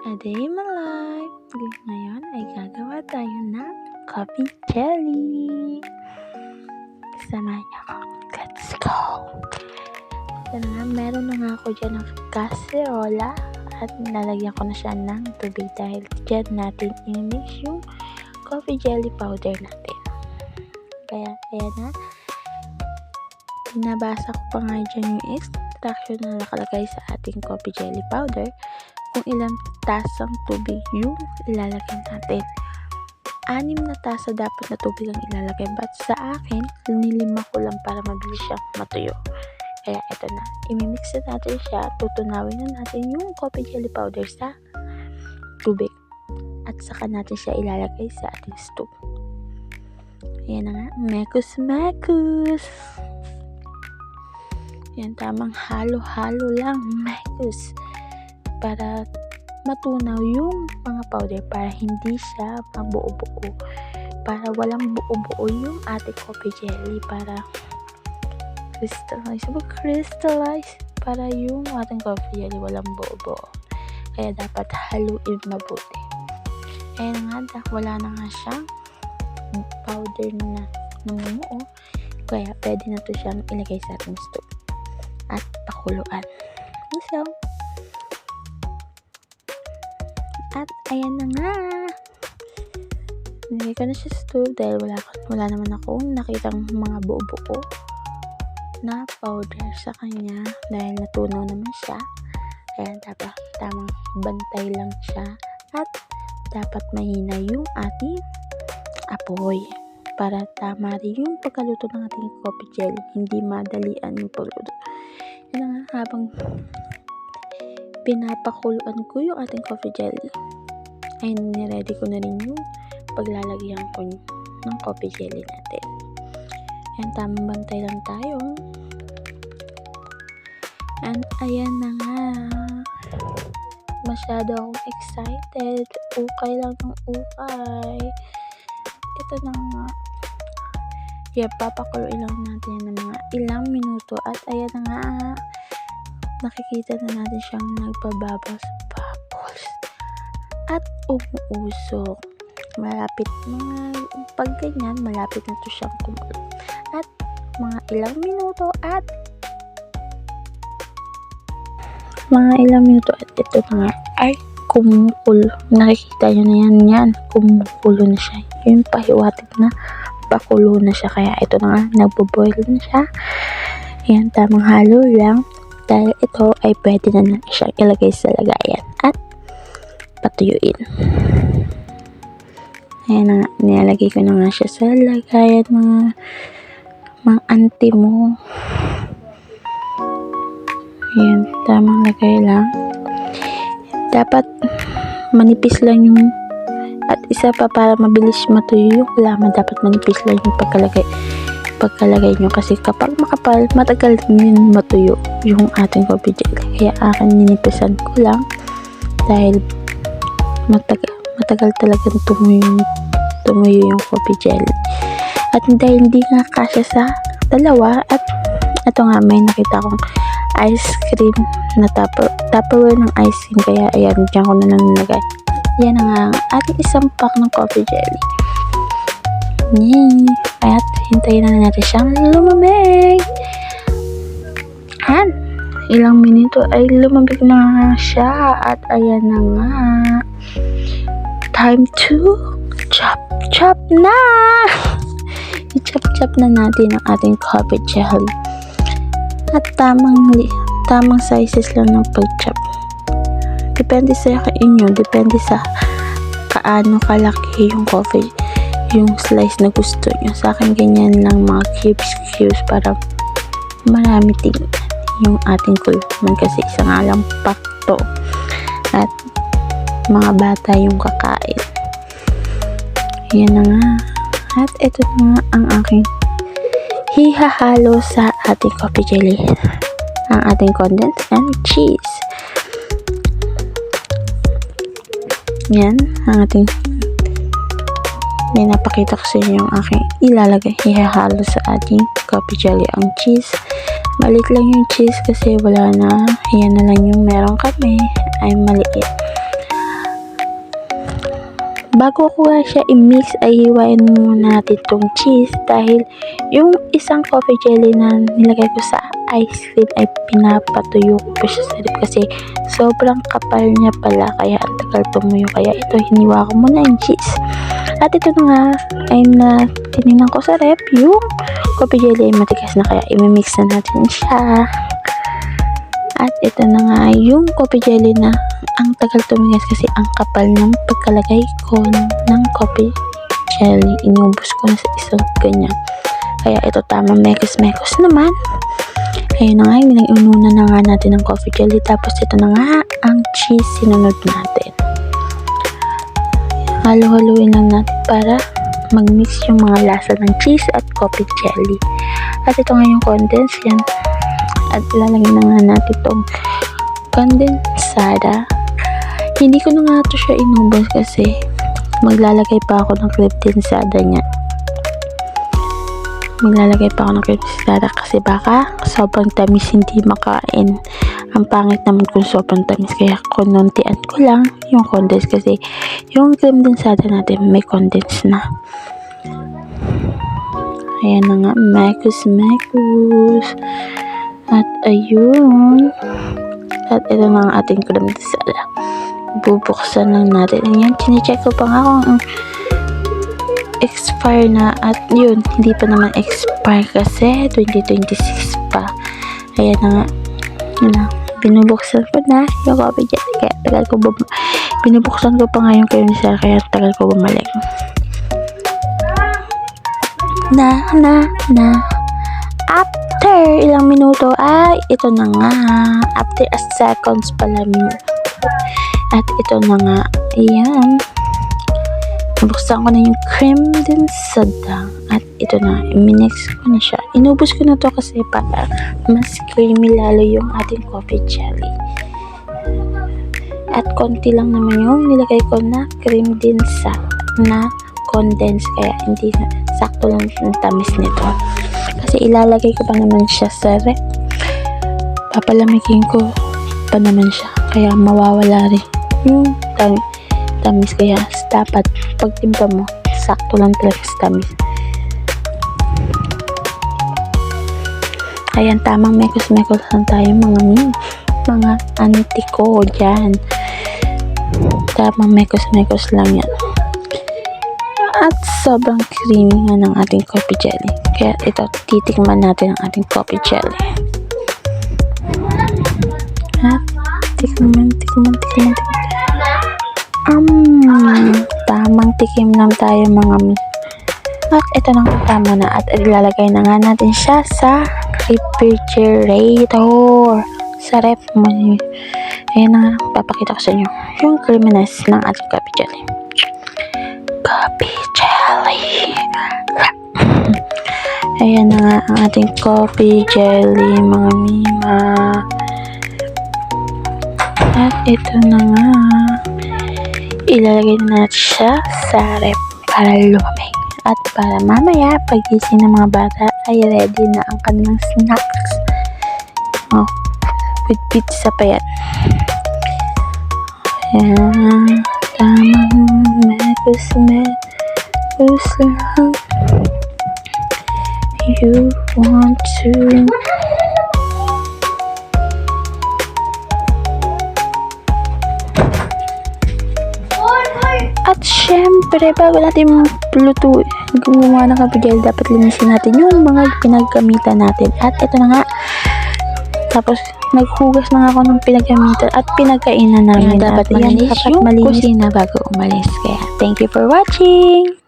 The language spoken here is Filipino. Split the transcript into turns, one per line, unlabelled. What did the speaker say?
A day in my life. Ngayon ay gagawa tayo ng coffee jelly. Samahan niyo ako. Let's go! Ito na nga, meron na nga ako dyan ng kaserola at nilalagyan ko na siya ng tubig dahil dyan natin i-mix yung coffee jelly powder natin. Kaya, ayan na. Nabasa ko pa nga dyan yung instruction na nakalagay sa ating coffee jelly powder kung ilang tasang tubig yung ilalagay natin. 6 na tasa dapat na tubig ang ilalagay, but sa akin, nilima ko lang para mabilis siyang matuyo. Kaya ito na, imimix na natin siya, tutunawin na natin yung coffee jelly powder sa tubig. At saka natin siya ilalagay sa ating stove. Ayan na nga, mekus-mekus! Yan, tamang halo-halo lang, mekus! Para matunaw yung mga powder, para hindi siya mabuo-buo, para walang buo-buo yung ating coffee jelly, para crystallize, para yung ating coffee jelly walang buo-buo. Kaya dapat haluin mabuti. Ayan nga, wala na nga siyang powder na namumuo, kaya pwede na to siyang ilagay sa ating stove at pakuluan. So, at ayan na nga, nilagay ko na siya sa stove dahil wala naman akong nakitang mga buo-buo na powder sa kanya dahil natunaw naman siya. Kaya dapat tamang bantay lang siya at dapat mahina yung ating apoy para tama rin yung pagkaluto ng ating coffee jelly, hindi madalian yung pagluto. Yan nga, habang pinapakuluan ko yung ating coffee jelly ay niready ko na rin yung paglalagyan ko ng coffee jelly natin. Ayan, tamang bantay lang tayo. And ayan na nga, masyado akong excited, ukay lang ng ukay. Ito na nga, papakuluin lang natin ng mga ilang minuto at ayan na nga, nakikita na natin siyang nagpabubbles at umuusok. Malapit pag ganyan, malapit na to siyang kumulo. At mga ilang minuto at ito na nga ay kumukulo. Nakikita nyo na yan, kumukulo na siya. Yung pahiwatig na pakulo na siya. Kaya ito na nga, nagbo-boil na siya. Ayan, tamang halo lang. Dahil ito ay pwede na siyang ilagay sa lagayan at patuyuin. Ayan na nga, nilalagay ko na nga siya sa lagayan, mga auntie mo. Ayan, tamang lagay lang. Dapat manipis lang yung, at isa pa para mabilis matuyo yung laman, dapat manipis lang yung pagkalagay nyo, kasi kapag makapal, matagal din matuyo yung ating coffee jelly. Kaya akin ninipisan ko lang dahil matagal talagang tumuyo yung coffee jelly. At dahil hindi nga kasya sa dalawa, at ito nga, may nakita kong ice cream na tupperware ng ice cream, kaya ayan, dyan ko na lang nilagay. Yan nga ang ating isang pack ng coffee jelly. Yay! At hintayin na natin siyang lumamig. At ilang minuto ay lumamig na siya. At ayan na nga. Time to chop na! I-chop na natin ang ating coffee jelly. At tamang sizes lang ng pag-chop. Depende sa inyo. Depende sa kaano kalaki yung coffee, yung slice na gusto nyo. Sa akin, ganyan lang, mga cubes para marami tingnan yung ating kulman, kasi isa nga lang pack to at mga bata yung kakain. Yan na nga, at ito na nga ang aking hihahalo sa ating coffee jelly, ang ating condensed and cheese. Yan ang ating napakita ko sa inyo yung aking ilalagay, ihahalo sa ating coffee jelly. Ang cheese, maliit lang yung cheese kasi wala na, yan na lang yung meron kami, ay maliit. bago ko nga siya i-mix ay hiwain muna natin tong cheese dahil yung isang coffee jelly na nilagay ko sa ice cream ay pinapatuyo ko pa siya sa ref kasi sobrang kapal niya pala kaya ang tagal tumuyo, kaya ito hiniwa ko muna yung cheese. At ito na nga ay tinignan ko sa ref yung coffee jelly ay matigas na kaya i-mix na natin siya. At ito na nga yung coffee jelly na ang tagal tumigas kasi ang kapal ng pagkalagay ko ng coffee jelly. Inubos ko na sa isang ganyan. Kaya ito tamang mekos-mekos naman. Ayun na nga, inuna na nga natin ng coffee jelly. Tapos ito na nga ang cheese sinunod natin. Halo-haluin lang natin para mag-mix yung mga lasa ng cheese at coffee jelly. At ito nga yung condensed yan. At ilalagay na nga natin itong kondensada. Hindi ko na nga ito siya inubos kasi maglalagay pa ako ng kondensada niya. Maglalagay pa ako ng kondensada kasi baka sobrang tamis hindi makain. Ang pangit naman kung sobrang tamis kaya konontian ko lang yung condensed kasi yung kondensada natin may condensed na. Ayan na nga, mekos. At ayun. At ito na ang ating kondensada. Bubuksan lang natin. Ayan, chinecheck ko pa nga kung expire na. At yun, hindi pa naman expire kasi 2026 pa. Ayan na nga. Ayan, binubuksan ko na yung coffee jelly. Kaya tagal ko binubuksan ko pa nga yung kondensada kaya tagal ko bumalik. After ilang minuto ay ito na nga. After a seconds pala minuto. At ito na nga. Ayan. Nabuksan ko na yung cream din sada. At ito na. Minix ko na siya. Inubos ko na to kasi para mas creamy lalo yung ating coffee jelly. At konti lang naman yung nilagay ko na cream din sa na condensed kaya hindi sakto lang yung tamis nito. Kasi ilalagay ko pa naman siya sa ref. Papalamigin ko pa naman siya. Kaya mawawala rin yung tamis. Kaya dapat pagtimpla mo, sakto lang talaga sa tamis. Ayan, tamang mekos-mekos lang tayo mga auntie ko dyan. Tamang mekos-mekos lang yan. At sobrang creamy nga ng ating coffee jelly. Kaya ito, titikman natin ang ating coffee jelly. At tikman. Tamang tikim lang tayo mga mi. At ito na nga, tama na. At ilalagay na nga natin siya sa refrigerator. Sa ref mo. Ayan na, papakita ko sa inyo yung creaminess ng ating coffee jelly. Coffee jelly. Ayan na nga ang ating coffee jelly mga mima. At ito na nga. Ilalagay na natin siya sa ref para lumamig. At para mamaya pagising ng mga bata ay ready na ang kanilang snacks. Oh, with pizza pa yan. Ayan. Tamang mekos lang. You want to at syempre bago natin lutuin gumawa ng coffee jelly dapat linisin natin yung mga pinagkamitan natin. At ito na nga, tapos naghugas na ako ng pinagkamitan at pinagkainan namin. Dapat malinis yung kusina bago umalis. Kaya thank you for watching.